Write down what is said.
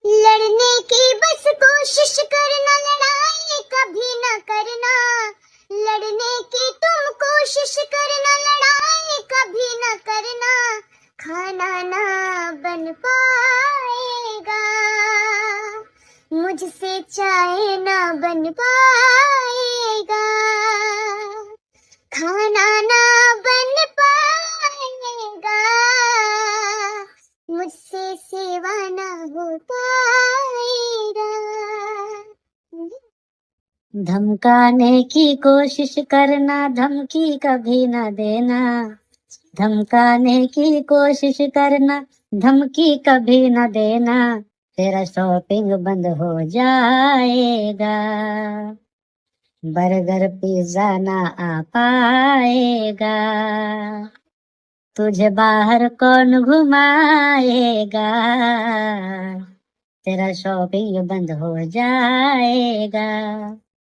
लड़ने की बस कोशिश करना, लड़ाई कभी न करना। लड़ने की तुम कोशिश करना, लड़ाई कभी न करना। खाना ना बन पाएगा, मुझसे चाय ना बन पाएगा। खाना ना बन पाएगा, मुझसे सेवा ना हो पाएगा। धमकाने की कोशिश करना, धमकी कभी न देना। धमकाने की कोशिश करना, धमकी कभी न देना। तेरा शॉपिंग बंद हो जाएगा, बर्गर पिज्जा ना आ पाएगा। तुझे बाहर कौन घुमाएगा, तेरा शॉपिंग बंद हो जाएगा।